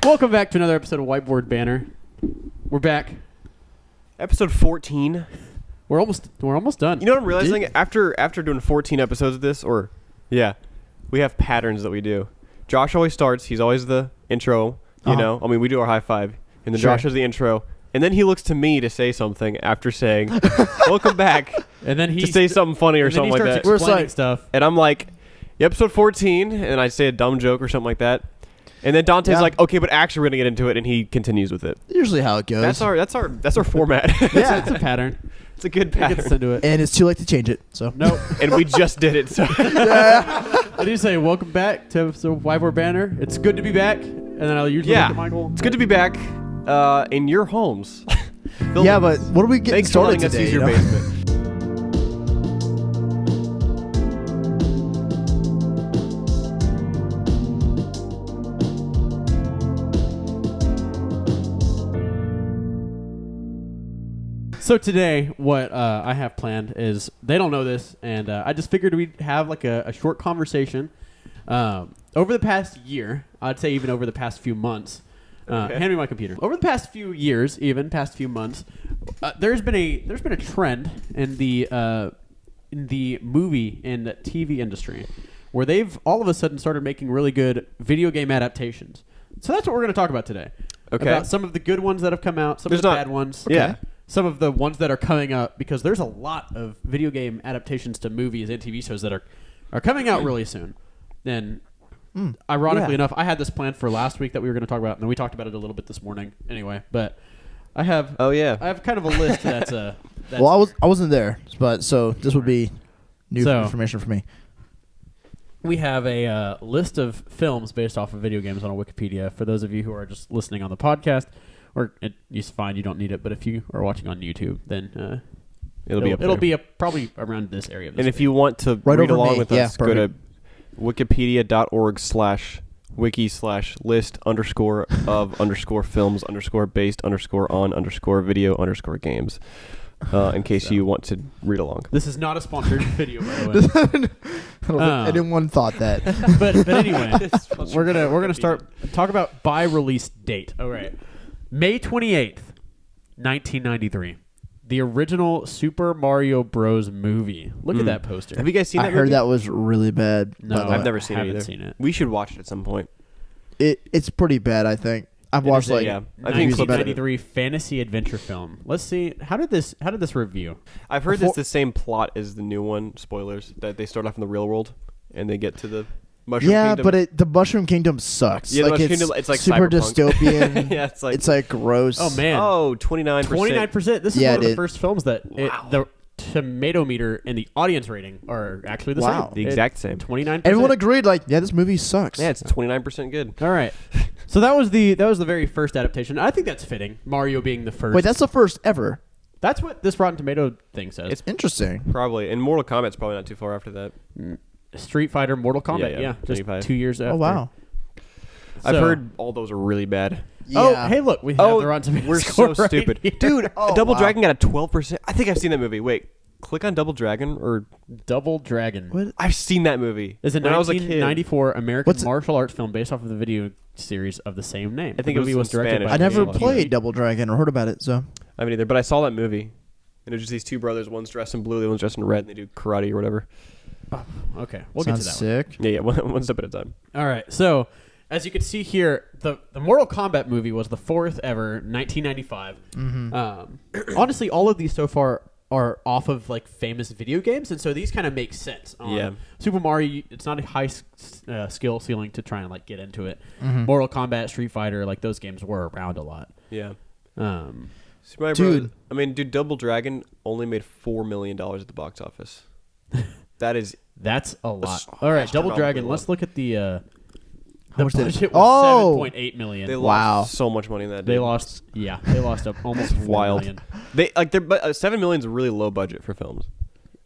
Welcome back to another episode of White Board Banter. We're back. Episode 14. We're almost done. You know what I'm realizing? After doing 14 episodes of this, we have patterns that we do. Josh always starts. He's always the intro, you know. I mean, we do our high five, and then Josh does the intro, and then he looks to me to say something after saying, "Welcome back," and then to say something funny or something like that. We're explaining stuff, and I'm like, "Episode 14," and I say a dumb joke or something like that. And then Dante's like, okay, but actually we're gonna get into it, and he continues with it. Usually how it goes. That's our format. Yeah, it's a pattern. It's a good pattern. Gets to do it. And it's too late to change it. So nope. And we just did it. So I do say welcome back to White Board Banter. It's good to be back. And then I'll usually look at Michael. It's good to be back in your homes. Yeah, but what are we getting started today? Thanks for letting us use your basement. So today, what I have planned is, they don't know this, and I just figured we'd have like a short conversation. Over the past year, I'd say even over the past few months, hand me my computer. Over the past few years, past few months, there's been a trend in the movie and TV industry where they've all of a sudden started making really good video game adaptations. So that's what we're going to talk about today. Okay. About some of the good ones that have come out, some of the bad ones. Okay. Yeah. Some of the ones that are coming up, because there's a lot of video game adaptations to movies and TV shows that are coming out really soon. And ironically enough, I had this planned for last week that we were going to talk about, and then we talked about it a little bit this morning. Anyway, but I have I have kind of a list that's well, I wasn't there, but so this would be new information for me. We have a list of films based off of video games on Wikipedia. For those of you who are just listening on the podcast, or it's fine, you don't need it. But if you are watching on YouTube, then it'll be probably around this area. And if you want to read along with us, go to wikipedia.org/wiki/list_of_films_based_on_video_games. In case you want to read along. This is not a sponsored video, by the way. Anyone thought that. but anyway, we're gonna talk about by release date. All right. May 28th, 1993. The original Super Mario Bros. Movie. Look at that poster. Have you guys seen that movie? I heard that was really bad. No, I've never seen it either. Seen it. We should watch it at some point. It's pretty bad, I think. I've watched I think 1993 fantasy adventure film. Let's see. How did this review? I've heard it's the same plot as the new one. Spoilers. That they start off in the real world and they get to the Mushroom Kingdom. But the Mushroom Kingdom sucks. Yeah, it's like super cyberpunk. dystopian. Yeah, it's like gross. Oh man. Oh, 29%. 29%. This is one of the first films that the tomato meter and the audience rating are actually the same. The exact same. 29%. Everyone agreed. This movie sucks. Yeah, it's 29% good. All right. So that was the very first adaptation. I think that's fitting. Mario being the first. Wait, that's the first ever. That's what this Rotten Tomato thing says. It's interesting. Probably. And Mortal Kombat's probably not too far after that. Street Fighter, Mortal Kombat, yeah. Just 2 years after. Oh, wow. I've heard all those are really bad. Yeah. Oh, hey, look. We have the Rotten Tomato We're score so stupid. Right Dude, Double Dragon got a 12%. I think I've seen that movie. Wait. Click on Double Dragon or... Double Dragon. What? I've seen that movie. It's a 1994 American martial arts film based off of the video series of the same name. I think it was directed Spanish. by... I never played Double Dragon or heard about it, so... I haven't either, but I saw that movie. And it was just these two brothers. One's dressed in blue, the other one's dressed in red, and they do karate or whatever. Oh, okay. We'll get to that sick. Yeah, one step at a time. All right. So, as you can see here, the Mortal Kombat movie was the fourth ever, 1995. Mm-hmm. Honestly, all of these so far are off of famous video games, and so these kind of make sense. Super Mario, it's not a high skill ceiling to try and get into it. Mm-hmm. Mortal Kombat, Street Fighter, those games were around a lot. Yeah. Dude, Double Dragon only made $4 million at the box office. That's a lot. All right, Double Dragon. Let's look at the budget was $7.8 million. They lost so much money in that. They lost up almost wild. $4 million. $7 million is a really low budget for films.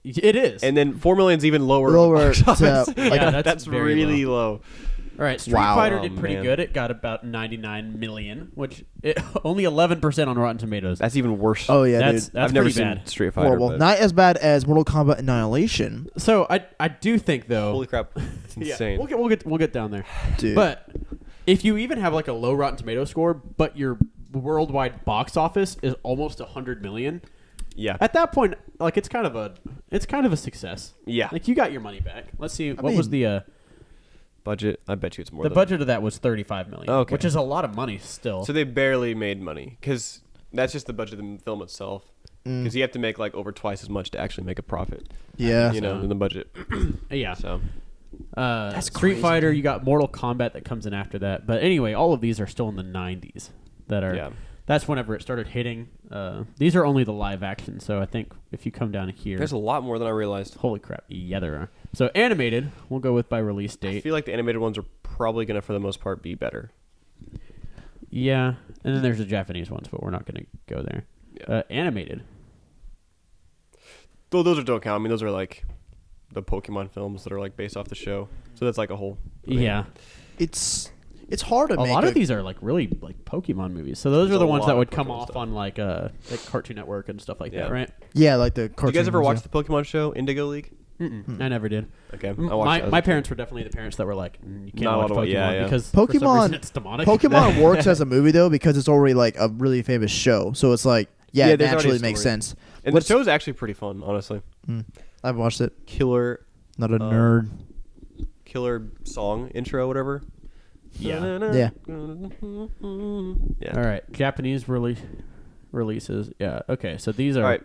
It is, and then $4 million is even lower. That's really low. All right, Street Fighter did pretty good. It got about $99 million, which only 11% on Rotten Tomatoes. That's even worse. Oh yeah, that's I've never seen Street Fighter. Horrible. Not as bad as Mortal Kombat Annihilation. So I do think though. Holy crap, it's insane. We'll get down there. Dude. But if you even have like a low Rotten Tomato score, but your worldwide box office is almost 100 million. Yeah. At that point, like it's kind of a success. Yeah. Like you got your money back. Let's see. What mean, was the budget? I bet you it's more. the budget of that was 35 million, Okay. which is a lot of money still. So they barely made money because that's just the budget of the film itself. Because you have to make like over twice as much to actually make a profit. Yeah. You know, in the budget. Yeah. So That's Street crazy, Fighter, dude. you got Mortal Kombat that comes in after that. But anyway, all of these are still in the 90s. That's whenever it started hitting. These are only the live action, so I think if you come down here, there's a lot more than I realized. holy crap, yeah, there are. So animated, we'll go with by release I date. feel like the animated ones are probably gonna, for the most part, be better. Yeah, and then there's the Japanese ones, but we're not going to go there. Yeah. Animated. Though those don't count. I mean, those are like the Pokemon films that are like based off the show. So that's like a whole. Yeah. It's hard to A make lot of these are like really like Pokemon movies. So those There's are the a ones lot that of would come Pokemon off stuff. on like Cartoon Network and stuff like that, Yeah. right? Yeah, like the Did cartoons. you guys ever watch yeah. the Pokemon show Indigo League? Mm-mm, I never did. Okay, I watched that as My a kid. parents were definitely the parents that were like, you can't Not watch allowed to- Pokemon yeah, yeah. because for some Pokemon- reason it's demonic. Pokemon works as a movie though because it's already like a really famous show, so it's like Yeah, it there's already naturally a makes story. sense. And What's- the show's actually pretty fun, honestly. I've watched it. Killer Not a killer song intro, whatever. Yeah. Yeah. Yeah. All right, Japanese releases. Yeah. Okay, so these are. All right.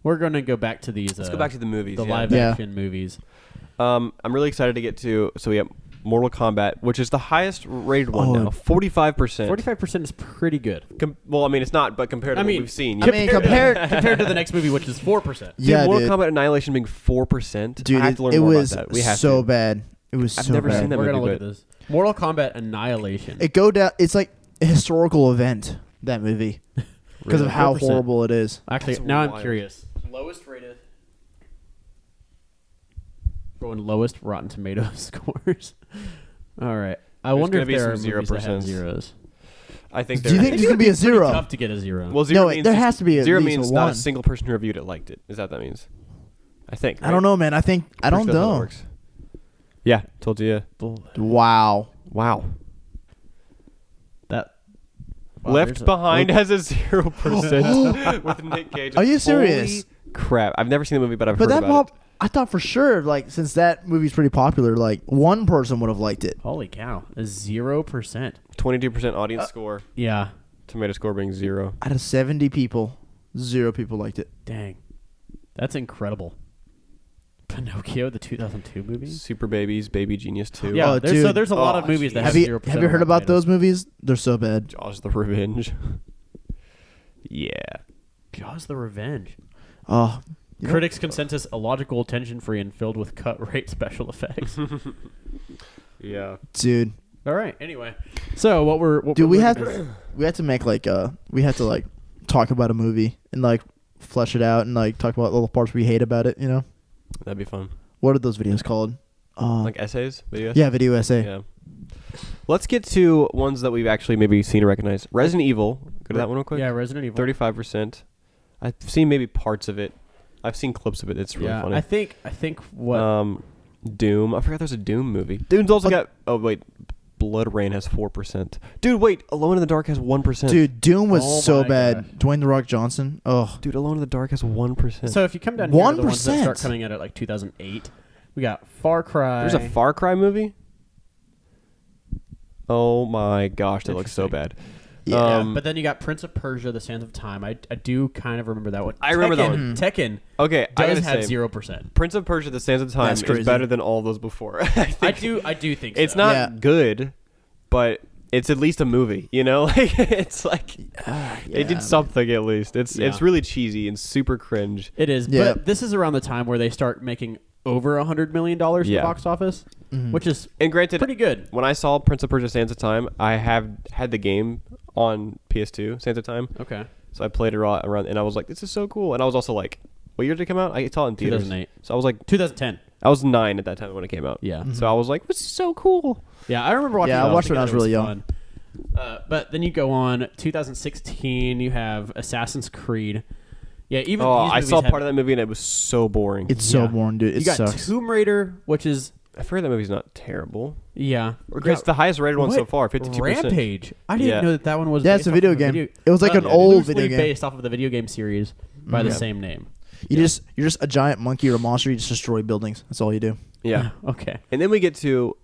We're going to go back to these. Let's go back to the movies. the yeah. live Yeah. action movies. I'm really excited to get to. So we have Mortal Kombat, which is the highest rated one Oh. now, 45%. 45% is pretty good. Well, I mean, it's not, but compared to I what mean- we've seen, I mean, compared. compared to the next movie, which is 4%. dude, Yeah, Mortal dude. Kombat Annihilation being 4%. Dude, I have to learn it more was about that. We have so to. bad. It was I've so never bad. seen that We're gonna movie, look but- at this. Mortal Kombat Annihilation. It go down. It's like a historical event. That movie because of Really? how 4%. horrible it is. Actually, That's now I'm wild. curious. Lowest rated. Going lowest Rotten Tomatoes scores. All right. I There's wonder gonna if be there are some movies that have 0%. zeros. I think Do you there- think there's gonna be a It's pretty zero? tough to get a zero. Well, zero No, means there just- has to be at zero least means a not one. a single person who reviewed it liked it. Is that what that means? I think. I don't know, man. I don't Pretty sure that's how it know. works. Yeah, told you. Yeah. Wow. Wow. That wow, Left there's a- Behind has a 0% with Nick Cage. Are you serious? Holy crap! I've never seen the movie, but I've But heard that about I thought for sure, like, since that movie's pretty popular, like one person would have liked it. Holy cow! A 0%. it. 22% audience score. Yeah. Tomato score being 0. Out of 70 people, 0 people liked it. Dang. That's incredible. Pinocchio, the 2002 movie. Super Babies, Baby Genius 2. Yeah. Oh, There's, dude. so there's a lot of Oh, movies that jeez. have Have you 0% have you heard Rotten about Tomatoes. those movies? They're so bad. Jaws the Revenge. Yeah. Jaws: The Revenge. Oh, you know- Critics' consensus: illogical, tension-free, and filled with cut-rate special effects. Yeah. dude. All right. Anyway, so what Dude, we're we looking had is- we had to make like we had to like talk about a movie and like flesh it out and like talk about little parts we hate about it. You know, That'd be fun. what are those videos called? Like essays? Videos? Yeah, video essay. Yeah. Let's get to ones that we've actually maybe seen or recognized. Resident Evil. Go to that one real quick. Yeah, Resident Evil. 35%. I've seen maybe parts of it. I've seen clips of it. It's really Yeah, funny. I think what Doom. I forgot there's a Doom movie. Doom's also got. Oh wait, Blood Rain has 4%. Dude, wait. Alone in the Dark has 1%. Dude, Doom was Oh so my bad. gosh. Dwayne the Rock Johnson. Oh, Dude, Alone in the Dark has 1%. So if you come down here to the ones that 1%. start coming out at like 2008, we got Far Cry. There's a Far Cry movie. Oh my gosh, that looks so bad. yeah. But then you got Prince of Persia: The Sands of Time. I do kind of remember that one. I remember that Tekken- one. Tekken Okay, I does gotta have say, 0%. Prince of Persia: The Sands of Time That's is crazy. better than all those before. I do think It's so. not Yeah. good, but it's at least a movie. You know, like it's like they did something at least. It's Yeah. really cheesy and super cringe. It is, Yeah. but this is around the time where they start making over $100 million in Yeah. the box office, which is And granted, pretty good. when I saw Prince of Persia: Sands of Time, I have had the game on PS2, Sands of Time. Okay. So I played it around, and I was like, "This is so cool." And I was also like, "What year did it come out?" I saw it in theaters. 2008. So I was like, 2010. I was 9 at that time when it came out. Yeah. So I was like, "This is so cool." Yeah, I remember watching Yeah, it. I watched it when I was thinking really it young. fun. But then you go on 2016. You have Assassin's Creed. Yeah, even Oh, these I movies saw have- part of that movie, and it was so boring. It's so Yeah. boring, dude. It You got sucks. Tomb Raider, which is I've heard that movie's not terrible. Yeah. It's the highest rated one so What? far, 52%. Rampage. I didn't know that one was. Yeah, it's based a off video of game. It was like an old loosely video game. based off of the video game series by the same name. You're just a giant monkey or a monster. You just destroy buildings. That's all you do. Yeah. Okay. And then we get to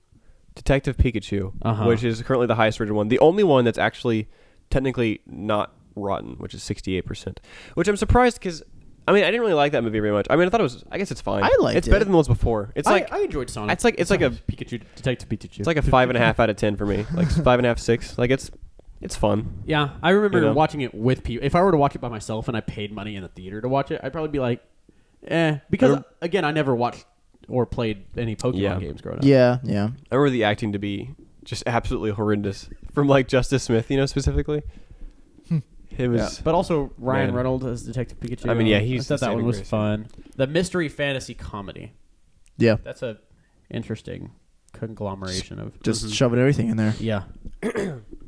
Detective Pikachu, which is currently the highest rated one. The only one that's actually technically not rotten, which is 68%. Which I'm surprised because, I mean, I didn't really like that movie very much. I mean, I thought it was, I guess it's fine. I liked it. It's better than the ones before. It's like, I enjoyed Sonic. it's like a Pikachu, Detective Pikachu. It's like a 5.5 out of 10 for me. Like 5.5, 6. Like it's fun. Yeah, I remember watching it with people. If I were to watch it by myself and I paid money in the theater to watch it, I'd probably be like, because again, I never watched or played any Pokemon games growing up. Yeah. I remember the acting to be just absolutely horrendous from like Justice Smith, specifically. It was, but also Ryan Reynolds as Detective Pikachu. I mean, yeah, I thought that one was fun. The mystery fantasy comedy. Yeah. That's a interesting conglomeration of just shoving everything in there. Yeah.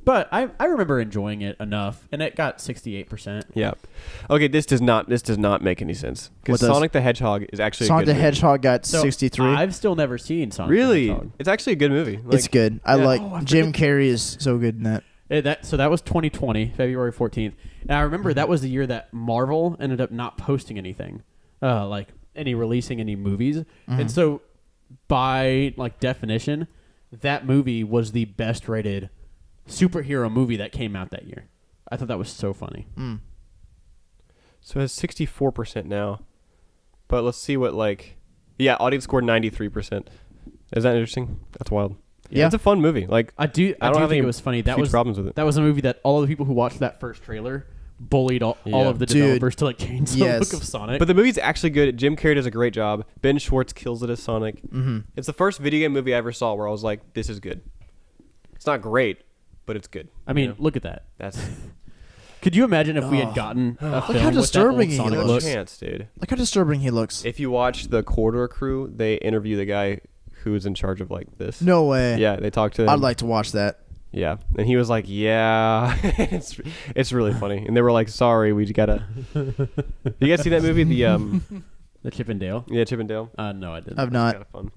But I remember enjoying it enough, and it got 68%. Yeah. Okay, this does not make any sense because Sonic the Hedgehog is actually Sonic the Hedgehog got So 63. I've still never seen Sonic. Really, the Hedgehog. it's actually a good movie. Like, it's good. I like Jim Carrey is so good in that. So that was 2020, February 14th. And I remember that was the year that Marvel ended up not posting anything, releasing any movies. And so by like definition, that movie was the best rated superhero movie that came out that year. I thought that was so funny. So it has 64% now. But let's see what audience scored 93%. Is that interesting? That's wild. Yeah, it's a fun movie. Like I do think it was funny. That was problems with it. That was a movie that all of the people who watched that first trailer bullied all of the developers to like change the look of Sonic. But the movie's actually good. Jim Carrey does a great job. Ben Schwartz kills it as Sonic. It's the first video game movie I ever saw where I was like, "This is good." It's not great, but it's good. I mean, look at that. That's. Could you imagine if we had gotten a film how disturbing with that old he Sonic looks. look? Chance, dude. Look how disturbing he looks. If you watch the Corridor Crew, they interview the guy who's in charge of like this. No way. Yeah, they talk to him. I'd like to watch that. Yeah, and he was like, "Yeah, it's really funny." And they were like, "Sorry, we gotta." You guys see that movie, the Chip and Dale? Yeah, Chip and Dale. No, I didn't. I've not. Kind of fun.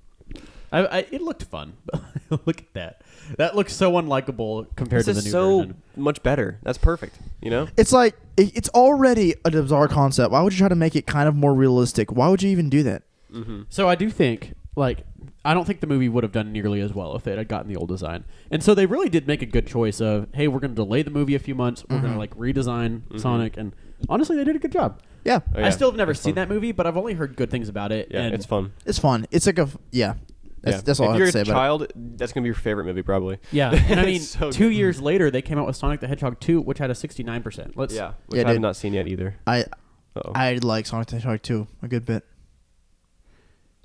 It looked fun. But look at that. That looks so unlikable compared to the new version. Much better. That's perfect. It's like it's already a bizarre concept. Why would you try to make it kind of more realistic? Why would you even do that? So I do think I don't think the movie would have done nearly as well if it had gotten the old design. And so they really did make a good choice of, hey, we're going to delay the movie a few months. We're going to redesign Sonic. And honestly, they did a good job. Yeah. Oh, yeah. I still have never seen that movie, but I've only heard good things about it. Yeah, and it's fun. It's fun. It's like That's all I have to say If you're a about child, that's going to be your favorite movie probably. Yeah. And I mean, so 2 years later, they came out with Sonic the Hedgehog 2, which had a 69%. Which I have not seen yet either. I like Sonic the Hedgehog 2 a good bit.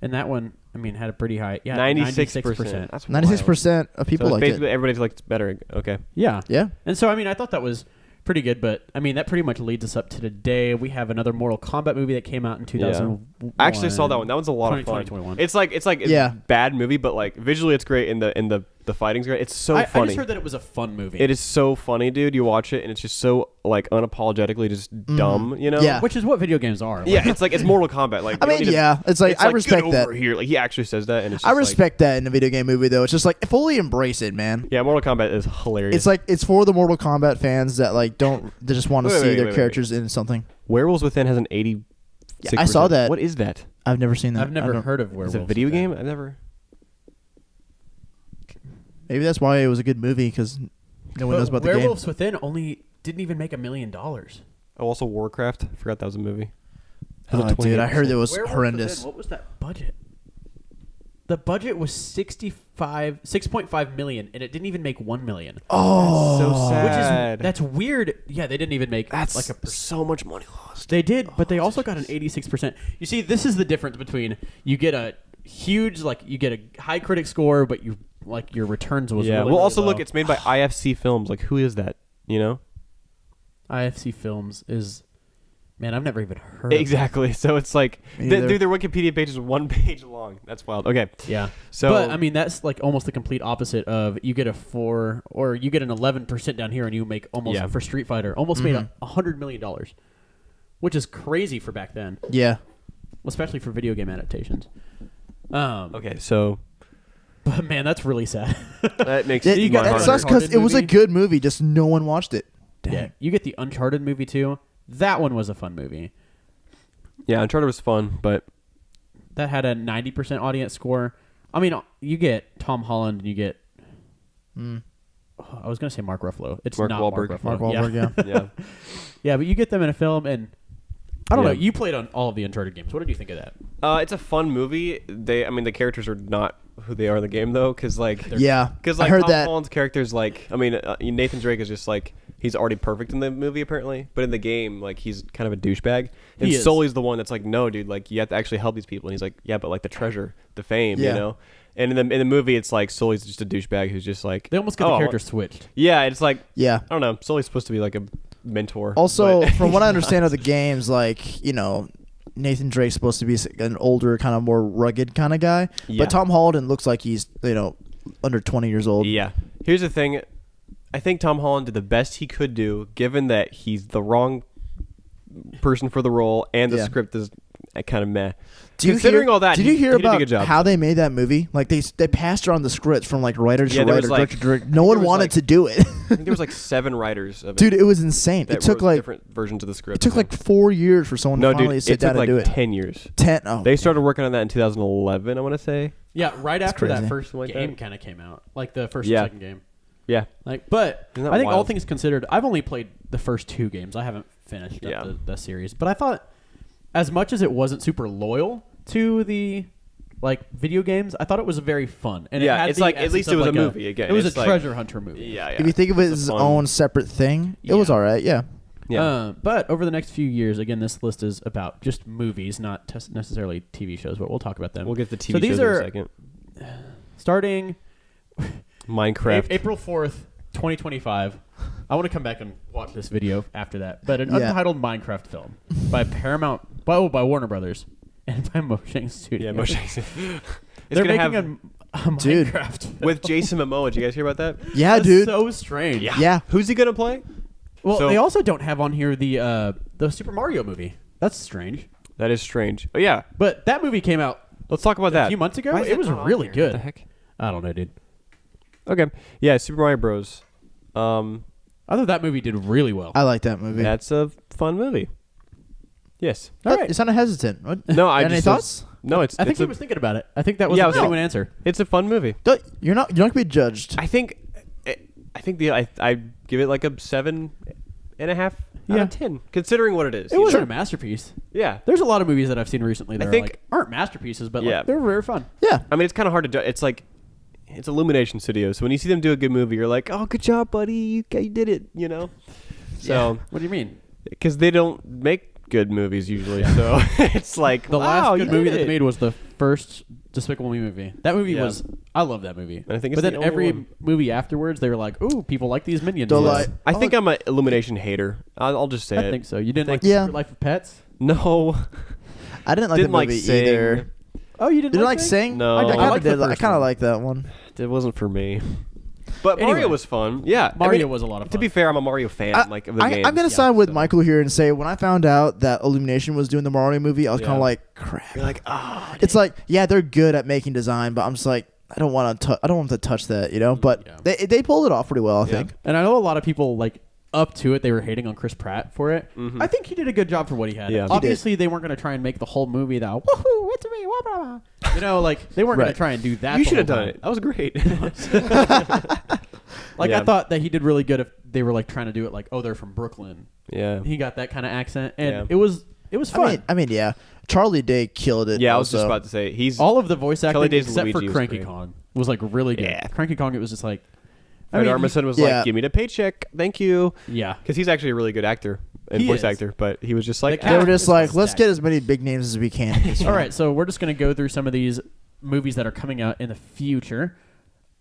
And that one, I mean, had a pretty high... Yeah, 96%. That's 96% of people like basically it. Everybody's like, it's better. Okay. Yeah. Yeah. And so, I mean, I thought that was pretty good, but, I mean, that pretty much leads us up to today. We have another Mortal Kombat movie that came out in 2001. I actually saw that one. That one's a lot of fun. 2021. It's like it's a bad movie, but like visually it's great and the fighting's great. It's so funny. I just heard that it was a fun movie. It is so funny, dude. You watch it and it's just so like unapologetically just dumb, Yeah. Which is what video games are. Yeah, it's Mortal Kombat. Like I mean, it's like I respect get that. over here. Like he actually says that, and it's just I respect that in a video game movie though. It's just like fully embrace it, man. Yeah, Mortal Kombat is hilarious. It's like it's for the Mortal Kombat fans that they just want to see their characters in something. Werewolves Within has an 80. Yeah, I saw that. What is that? I've never seen that. I've never heard of Werewolves. It's a video game. I've never. Maybe that's why it was a good movie because no one knows about the game. Werewolves Within only didn't even make $1 million. Oh, also Warcraft. I forgot that was a movie. Oh, dude, I heard it was Werewolves horrendous. Within, what was that budget? The budget was $6.5 million, and it didn't even make $1 million. Oh, so sad. That's weird. Yeah, they didn't even make so much money lost. They did, but they also got an 86%. You see, this is the difference between you get a huge, you get a high critic score, but your returns was really, well, really also low. look, it's made by IFC Films. Like, who is that? IFC Films is, man, I've never even heard. Exactly. So it's like, dude, their Wikipedia page is 1 page long. That's wild. Okay. Yeah. So, but I mean, that's like almost the complete opposite of you get a 4 or you get an 11% down here, and you make almost for Street Fighter almost made $100 million, which is crazy for back then. Yeah. Especially for video game adaptations. Okay, so But man, that's really sad. That makes It, You got that the sucks because Uncharted it was a movie? good movie, just no one watched it. Dang. Yeah, you get the Uncharted movie too. That one was a fun movie. Yeah, Uncharted was fun, but That had a 90% audience score. I mean, you get Tom Holland and you get. I was gonna say Mark Ruffalo. It's Mark not Wahlberg. Mark Ruffalo. Mark Wahlberg, yeah. yeah. Yeah, but you get them in a film, and I don't Yeah. know. You played on all of the Uncharted games. What did you think of that? It's a fun movie. The characters are not who they are in the game though, because Yeah, because I heard Tom that. Holland's character's Nathan Drake is just like he's already perfect in the movie apparently, but in the game like he's kind of a douchebag. And He is. Sully's the one that's like, no, dude, like you have to actually help these people. And he's like, yeah, but like the treasure, the fame, Yeah. you know. And in the movie, it's like Sully's just a douchebag who's just like They almost got the character switched. Yeah, it's like Yeah. I don't know. Sully's supposed to be like a mentor. Also, but- from what I understand of the games, like, you know, Nathan Drake's supposed to be an older, kind of more rugged kind of guy. Yeah. But Tom Holland looks like he's, you know, under 20 years old. Yeah. Here's the thing. I think Tom Holland did the best he could do, given that he's the wrong person for the role and the Yeah. script is kind of meh. Do you Considering hear- all that, did you hear he did a about good job. how they made that movie? Like they passed around the scripts from like writer Yeah, to there writer, was, like- director to director. No there one was, wanted like- to do it. I think there was like 7 writers of it. Dude, it was insane. that It took wrote like different versions of the script. it took like 4 years for someone no, to finally dude, sit it took down like and do it. 10 years. 10. Oh, They started working on that in 2011, I want to say. Yeah, right after that crazy. first Like game that. kind of came out, like the first Yeah. and second game. Yeah. But Isn't that I think all wild? things considered, I've only played the first 2 games. I haven't finished up Yeah. the series. But I thought, as much as it wasn't super loyal to the video games, I thought it was very fun. And Yeah, it had it's the like, at essence least it of was a like movie again. It was It's a like- treasure hunter movie. Yeah, yeah. if you think of it It's as a its fun- own separate thing, it was Yeah. all right. Yeah. Yeah. But over the next few years, again, this list is about just movies, not necessarily TV shows, but we'll talk about them. We'll get to the TV So these shows are- in a second. Starting Minecraft. April 4th, 2025. I want to come back and watch this video after that. But an Yeah. untitled Minecraft film by Paramount, by Warner Brothers, and by Mojang Studios. Yeah, Moshe. They're gonna making have a Dude. Minecraft film. with Jason Momoa. Did you guys hear about that? Yeah, That's dude. so strange. Yeah. Who's he gonna play? Well, So- they also don't have on here the Super Mario movie. That's strange. That is strange. Oh yeah, But that movie came out let's talk about a that. few months ago. Why is It that was not on really here? good. What the heck? I don't know, dude. Okay. Yeah, Super Mario Bros. I thought that movie did really well. I like that movie. That's a fun movie. Yes. All right. You sounded hesitant. What? No, I Any just thoughts? No, it's I think it's he a, was thinking about it. I think that was Yeah, I a was genuine answer. it's a fun movie. You're not gonna be judged. I think I give it like a 7.5 out Yeah. of 10, considering what it is. It you wasn't know? a masterpiece. Yeah. There's a lot of movies that I've seen recently that think- aren't masterpieces, but Yeah. they're very fun. Yeah. I mean, it's kind of hard to do. It's like it's Illumination Studios. So when you see them do a good movie, you're like, oh, good job, buddy. You did it. You know. So What do you mean? because they don't make good movies usually, so it's like The wow, last you good movie did that they it. made was the first Despicable Me movie. That movie Yeah. was I love that movie. And I think it's but then the only every one. movie afterwards, they were like, "Ooh, people like these Minions." The movies." li- I think I'm an Illumination hater. I'll just say I it. think so. You didn't like Yeah. Secret Life of Pets? No, I didn't like didn't the like movie Sing. either. Oh, you You didn't like Sing? No. I I kind of liked the did. I first kind of one. like that one. It wasn't for me. But Anyway. Mario was fun. Yeah, Mario was a lot of To be fun. fair, I'm a Mario fan. Of the games. I'm gonna Yeah, side with so. Michael here and say when I found out that Illumination was doing the Mario movie, I was kind Yeah. of like, crap. You're like, ah, It's like, yeah, they're good at making design, but I'm just like, I don't want to. I don't want to touch that, you know. But Yeah. they pulled it off pretty well, I Yeah. think. And I know a lot of people up to it, they were hating on Chris Pratt for it. Mhm. I think he did a good job for what he had. Yeah. He did. Obviously, they weren't going to try and make the whole movie that woohoo, it's me, wah, blah, blah. You know, they weren't going Right. to try and do that. you the should have whole done time. it. That was great. I Yeah. thought that he did really good if they were trying to do it oh, they're from Brooklyn. yeah. He got that kind of accent, and Yeah. it was fun. I mean, yeah. Charlie Day killed it. Yeah, I was just also. about to say he's All of the voice Kelly acting Days except for Luigi was Cranky great. Kong was really good. Yeah. Cranky Kong, it was just Fred I mean, Armisen was yeah. like, "Give me the paycheck, thank you," yeah. because he's actually a really good actor and He voice is. actor. But he was just like, The They were cat- just It's like, just let's stacked. get as many big names as we can. All right, so we're just going to go through some of these movies that are coming out in the future.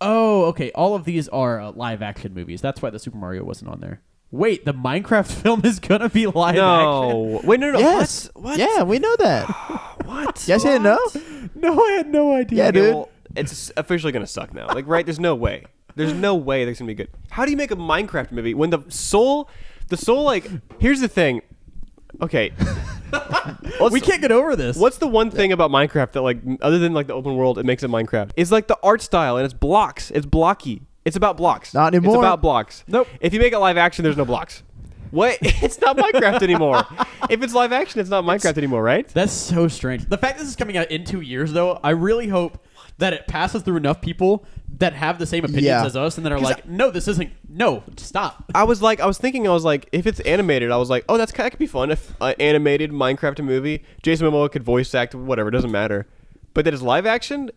Oh, okay. All of these are live action movies. That's why the Super Mario wasn't on there. Wait, the Minecraft film is going to be live action? "No, wait, no, Yes. what? Yeah, we know that. What? Yes, you didn't know? No, I had no idea. Yeah, Okay, dude. well, it's officially gonna suck now. Right? There's no way. There's no way that's gonna be good. How do you make a Minecraft movie when the soul? Here's the thing. Okay, We can't get over this. What's the one thing about Minecraft that, like, other than like the open world, it makes it Minecraft? Is like the art style, and it's blocks. It's blocky. It's about blocks. Not anymore. It's about blocks. Nope. If you make it live action, there's no blocks. What? It's not Minecraft anymore. If it's live action, it's not Minecraft anymore, right? That's so strange. The fact this is coming out in 2 years, though, I really hope that it passes through enough people that have the same opinions as us and that are like, no, this isn't. No, stop. I was thinking, if it's animated, I was like, oh, that could be fun. If animated Minecraft movie, Jason Momoa could voice act, whatever, doesn't matter. But that is live action.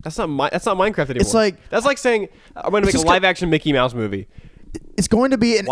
That's not Minecraft anymore. It's like that's like saying I'm going to make a live action Mickey Mouse movie. It's going to be an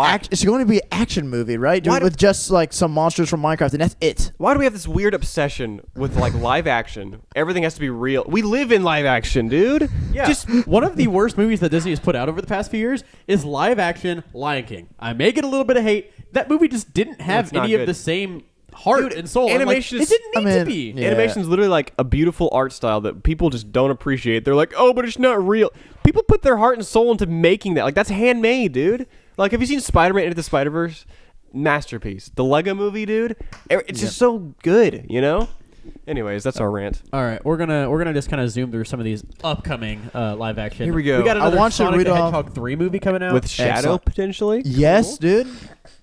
action movie, right? Dude, with just like some monsters from Minecraft, and that's it. Why do we have this weird obsession with like live action? Everything has to be real. We live in live action, dude. Yeah. Just one of the worst movies that Disney has put out over the past few years is live action Lion King. I may get a little bit of hate. That movie just didn't have any of the same heart and soul. Animation it didn't need to be. Yeah. Animation is literally like a beautiful art style that people just don't appreciate. They're like, oh, but it's not real. People put their heart and soul into making that. Like, that's handmade, dude. Like, have you seen Spider-Man Into the Spider-Verse? Masterpiece. The Lego movie, dude. It's just so good, you know? Anyways, that's our rant. All right, we're gonna just kind of zoom through some of these upcoming live action. Here we go. We got another I want you to Sonic read the off- Hedgehog 3 movie coming out. With Shadow, Excellent. potentially? Yes, dude.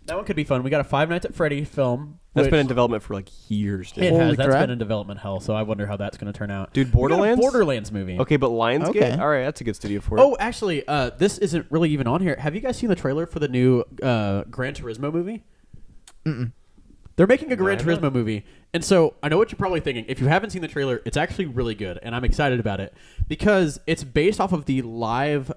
That one could be fun. We got a Five Nights at Freddy film. That's which been in development for like years, dude. It Holy has. That's crap. been in development hell. So I wonder how that's going to turn out. Dude, We got a Borderlands? Borderlands movie. Okay, but Lionsgate? Okay. All right, that's a good studio for it. Oh, actually, this isn't really even on here. Have you guys seen the trailer for the new Gran Turismo movie? They're making a Gran I haven't. Turismo movie. And so I know what you're probably thinking. If you haven't seen the trailer, it's actually really good. And I'm excited about it because it's based off of the live,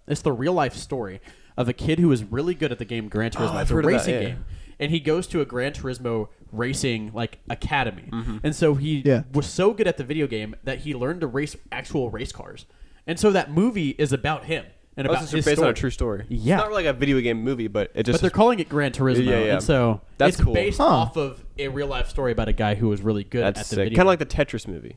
it's the real life story of a kid who is really good at the game Gran Turismo. I've It's a heard of that, racing yeah. game. And he goes to a Gran Turismo racing like academy. And so he was so good at the video game that he learned to race actual race cars. And so that movie is about him and about this his is based story. on a true story. Yeah. It's not really like a video game movie, but it just... But they're calling it Gran Turismo. Yeah, yeah. And so That's it's cool. based off of a real life story about a guy who was really good That's at the sick. video Kind of game. like the Tetris movie.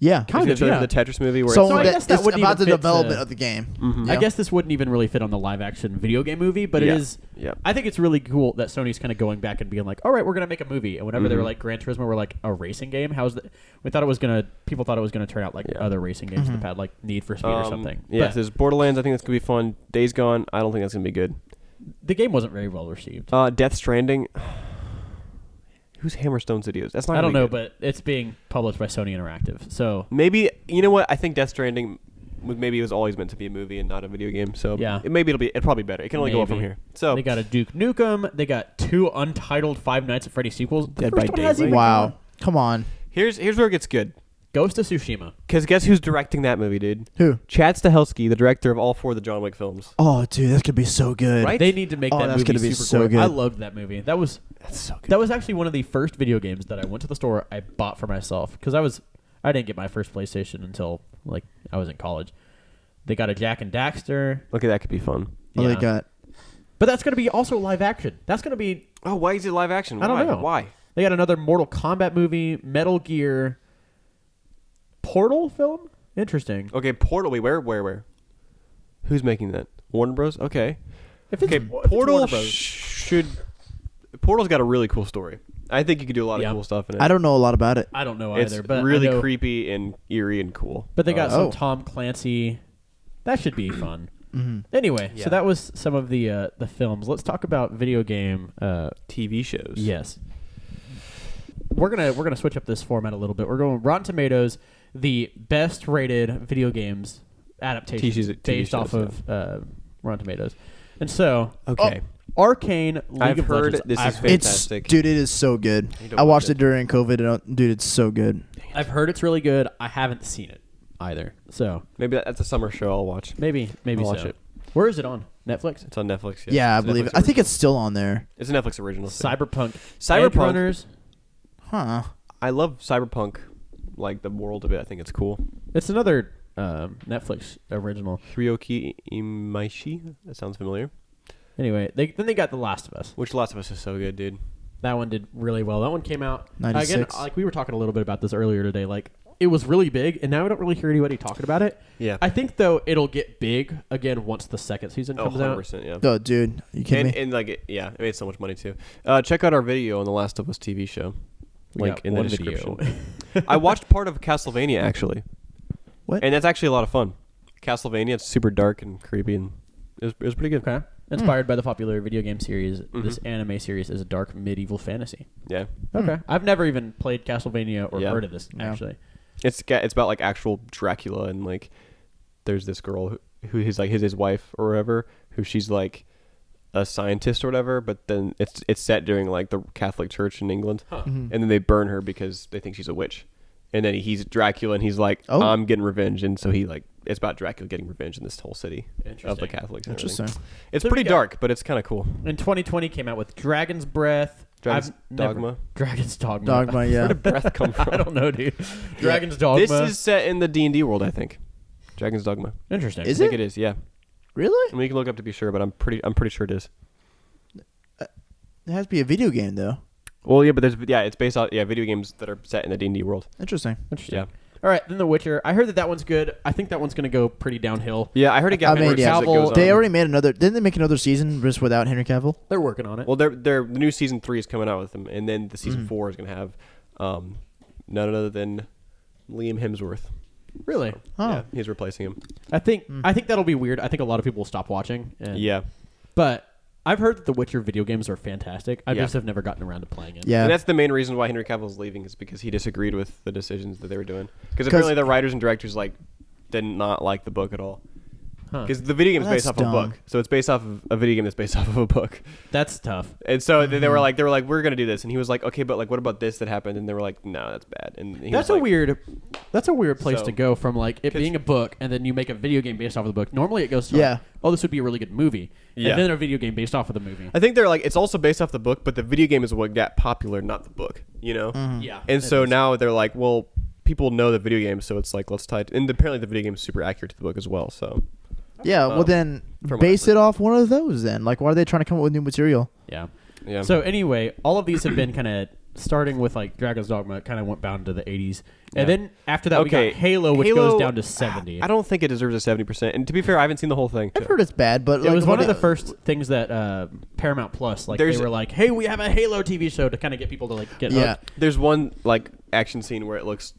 Yeah. Kind of, yeah. the Tetris movie where So, So I that guess that it's wouldn't about the even fit development to- of the game. I guess this wouldn't even really fit on the live action video game movie, but Yeah. it is. Yeah. I think it's really cool that Sony's kind of going back and being like, all right, we're going to make a movie. And whenever they were like, Gran Turismo were like a racing game, we thought it was going to, people thought it was going to turn out like other racing games in the past, like Need for Speed or something. Yeah, But there's Borderlands. I think that's going to be fun. Days Gone. I don't think that's going to be good. the game wasn't very well received. Death Stranding. Who's Hammerstone Studios? That's not. I don't gonna know, be good. but it's being published by Sony Interactive. So Maybe, you know what? I think Death Stranding maybe it was always meant to be a movie and not a video game. So Yeah. it'll probably be better. It can only go up from Maybe. here. So they got a Duke Nukem. They got 2 untitled Five Nights at Freddy sequels. The Dead first by one hasn't Daylight. even Wow. come out. Come on. here's where it gets good. Ghost of Tsushima. Because guess who's directing that movie, dude? Who? Chad Stahelski, the director of all 4 of the John Wick films. Oh, dude, that's gonna be so good. Right? They need to make Oh, that that's movie gonna be super so cool. good. I loved that movie. That's so good. That was actually one of the first video games that I went to the store. I bought for myself because I didn't get my first PlayStation until like I was in college. They got a Jack and Daxter. Okay, that could be fun. Oh, Yeah. they got. But that's going to be also live action. That's going to be. Oh, why is it live action? I don't know. Why? They got another Mortal Kombat movie, Metal Gear, Portal film. Interesting. Okay, Portal. Wait, where? Who's making that? Warner Bros. Okay. If it's, Okay, if it's Portal Warner Bros. should. Portal's got a really cool story. I think you could do a lot of Yeah. cool stuff in it. I don't know a lot about it. I don't know It's either, but really I know, creepy and eerie and cool. But they got Oh. some Tom Clancy. That should be fun. Mm-hmm. Anyway, Yeah. so that was some of the films. Let's talk about video game. TV shows. Yes, we're gonna switch up this format a little bit. We're going Rotten Tomatoes, the best rated video games adaptation TV based shows, off of Rotten Tomatoes, and so Okay. Arcane League I've of heard Legends. this is I've, fantastic. Dude, it is so good. need to I watch watched it. it during COVID, and dude, it's so good. I've heard it's really good. I haven't seen it either, so Maybe that's a summer show I'll watch. maybe I'll so. watch it. Where is it on? Netflix? It's on Netflix. Yeah, I It's a believe Netflix it. I think original. it's still on there. It's a Netflix original. Cyberpunk. Cyberpunk. Runners. Huh. I love Cyberpunk, like the world of it. I think it's cool. It's another Netflix original. Ryoki Imaishi. That sounds familiar. Anyway, then they got The Last of Us. Which Last of Us is so good, dude. That one did really well. That one came out 96. again. Like we were talking a little bit about this earlier today. Like it was really big, and now I don't really hear anybody talking about it. Yeah. I think though it'll get big again once the second season comes 100%, out. yeah. Oh, dude, you kidding me? And like, it made so much money too. Check out our video on the Last of Us TV show. We Link got in the one description. video. I watched part of Castlevania actually. What? And that's actually a lot of fun. Castlevania, it's super dark and creepy, and it was pretty good. Okay. Inspired by the popular video game series, this anime series is a dark medieval fantasy. Yeah. Okay. I've never even played Castlevania or Yeah. heard of this, Yeah. actually. It's about like actual Dracula, and like there's this girl who is like his wife or whatever, who she's like a scientist or whatever, but then it's set during like the Catholic Church in England, and then they burn her because they think she's a witch. And then he's Dracula, and he's like, Oh. I'm getting revenge, and so he like it's about Dracula getting revenge in this whole city of the Interesting. Catholics. And Interesting. everything. It's So we pretty got- dark, but it's kind of cool. In 2020 came out with Dragon's Breath. Dragon's I've never- Dogma. Dragon's Dogma. Dogma, yeah. Where did breath come from? I don't know, dude. Dragon's Dogma. This is set in the D&D world, I think. Dragon's Dogma. interesting. Is I think it? it is, yeah. Really? I mean, you can look up to be sure, but I'm pretty sure it is. It has to be a video game, though. Well, yeah, but it's based on video games that are set in the D&D world. Interesting. Interesting. Yeah. All right, then The Witcher. I heard that one's good. I think that one's going to go pretty downhill. Yeah, I heard it got I mean, worse yeah. as it goes They on. already made another. Didn't they make another season just without Henry Cavill? They're working on it. Well, the new season 3 is coming out with them, and then the season 4 is going to have none other than Liam Hemsworth. Really? Oh. Yeah, he's replacing him. I think that'll be weird. I think a lot of people will stop watching. And, Yeah. But I've heard that the Witcher video games are fantastic. I Yeah. just have never gotten around to playing it. Yeah. And that's the main reason why Henry Cavill's leaving, is because he disagreed with the decisions that they were doing. Because apparently the writers and directors did not like the book at all. Huh. Because the video game is Well, based that's off of a dumb. book, so it's based off of a video game that's based off of a book. That's tough. And so they were like, we're gonna do this, and he was like, okay, but like, what about this that happened? And they were like, no, that's bad. And he That's was a like, weird place So- to go from like it 'cause- being a book and then you make a video game based off of the book. Normally it goes to Yeah. like, oh, this would be a really good movie. Yeah. And then a video game based off of the movie. I think they're like, it's also based off the book, but the video game is what got popular, not the book. You know. Yeah. And it so is. now they're like, well, people know the video game, so it's like, let's tie it. And apparently the video game is super accurate to the book as well. So Yeah. Well, then from what base I've it off one of those. Then, like, why are they trying to come up with new material? Yeah. yeah. So anyway, all of these have been kind of starting with like Dragon's Dogma, kind of went down to the 80s, and Yeah. then after that we Okay, got Halo, which Halo, goes down to 70. I don't think it deserves a 70%. And to be fair, I haven't seen the whole thing. I've heard it's bad, but It like, was one of the what- first things that Paramount Plus, like There's- they were like, "Hey, we have a Halo TV show to kind of get people to like get Yeah. hooked." There's one like action scene where it looks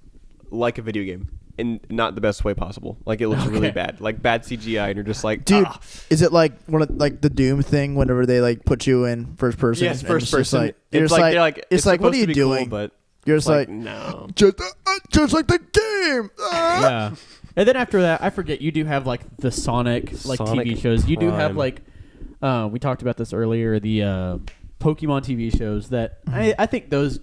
like a video game, in not the best way possible. Like it looks really Okay. bad, like bad CGI, and you're just like, Dude, ah. is it like one of like the Doom thing? Whenever they like put you in first person, Yes, and first it's just person. Like, you're It's just like they're like, it's like, what supposed are you to be cool, doing? but You're just like, no. just like the game. Ah. Yeah. And then after that, I forget, you do have like the Sonic like Sonic TV shows. You do have Prime. like we talked about this earlier, the Pokemon TV shows that I think those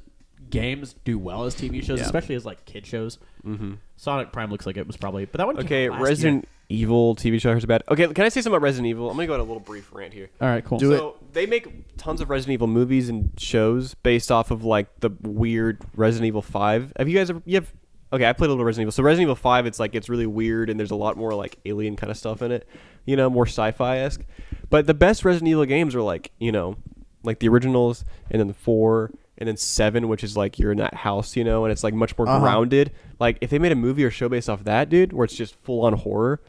games do well as TV shows, Yeah. especially as like kid shows. Mm-hmm. Sonic Prime looks like it was probably, but that one came Okay, out last Resident Evil TV show is bad. Okay, can I say something about Resident Evil? I'm gonna go on a little brief rant here. year. All right, cool. Do it. So they make tons of Resident Evil movies and shows based off of like the weird Resident Evil 5. Have you guys ever? Okay, I played a little Resident Evil. So Resident Evil 5, it's really weird and there's a lot more like alien kind of stuff in it. You know, more sci-fi-esque. But the best Resident Evil games are like, you know, like the originals, and then the 4, and then 7, which is like you're in that house, you know, and it's like much more grounded. Like if they made a movie or show based off that, dude, where it's just full on horror,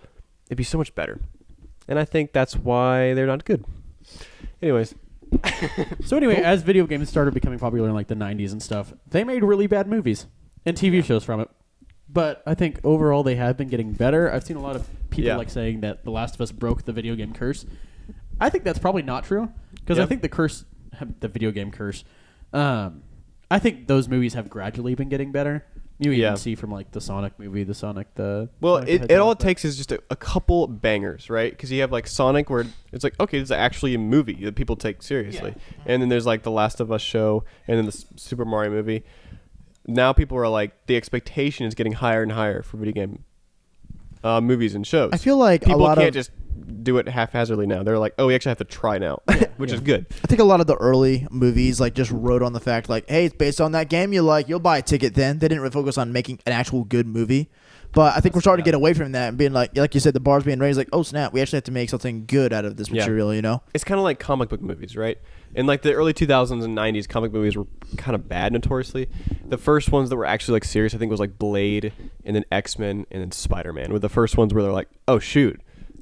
it'd be so much better. And I think that's why they're not good. Anyways, So anyway, as video games started becoming popular in like the 90s and stuff, they made really bad movies and TV shows from it. But I think overall they have been getting better. I've seen a lot of people Yeah. like saying that The Last of Us broke the video game curse. I think that's probably not true because I Yep. think the video game curse, I think those movies have gradually been getting better. You even Yeah. see from like the Sonic movie, well, Sonic it the all Hedgehog, it takes is just a couple bangers, right? Because you have like Sonic, where it's like, okay, this is actually a movie that people take seriously, and then there's like the Last of Us show, and then the Super Mario movie. Now people are like, the expectation is getting higher and higher for video game movies and shows. I feel like people a lot can't of just do it haphazardly now. They're like, oh, we actually have to try now, which is good. I think a lot of the early movies like just rode on the fact like, hey, it's based on that game you like, you'll buy a ticket then. They didn't really focus on making an actual good movie. But I think we're starting to get away from that and being like you said, the bar's being raised like, oh snap, we actually have to make something good out of this material, you know? It's kind of like comic book movies, right? In like the early 2000s and 90s, comic movies were kind of bad notoriously. The first ones that were actually like serious, I think, was like Blade and then X-Men and then Spider-Man were the first ones where they're like, oh shoot,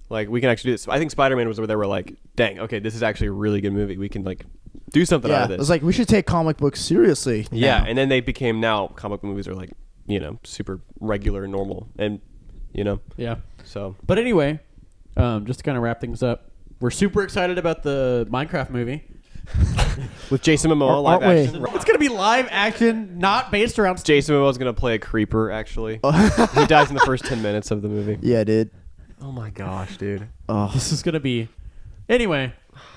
like we can actually do this. I think Spider-Man was where they were like, dang, okay, this is actually a really good movie. We can like do something out of this. It was like, we should take comic books seriously. Yeah, now. and then they became now comic book movies are like, you know, super regular and normal and, you know. Yeah. So. But anyway, just to kind of wrap things up, we're super excited about the Minecraft movie. With Jason Momoa live Aren't we? action. It's going to be live action, not based around... Jason Momoa's going to play a creeper, actually. He dies in the first 10 minutes of the movie. Yeah, dude. Oh my gosh, dude. Oh. This is going to be... Anyway,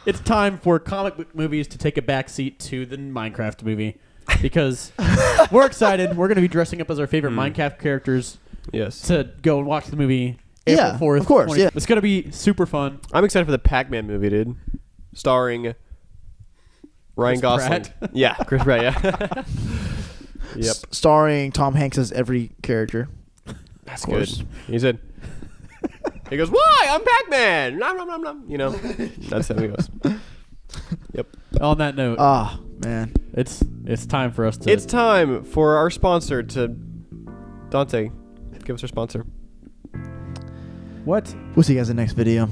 it's time for comic book movies to take a backseat to the Minecraft movie. Because we're excited. We're going to be dressing up as our favorite Minecraft characters. Yes. To go and watch the movie April 4th. Of course, yeah. It's going to be super fun. I'm excited for the Pac-Man movie, dude. Starring Ryan Gosling. Pratt. Yeah, Chris Pratt, yeah. Yep. Starring Tom Hanks as every character. That's good. He's in. He goes, why? I'm Pac-Man. Nom, nom, nom, nom. You know, that's how he goes. Yep. On that note, Man. it's time for us to... It's time for our sponsor to... Danté, give us our sponsor. What? We'll see you guys in the next video.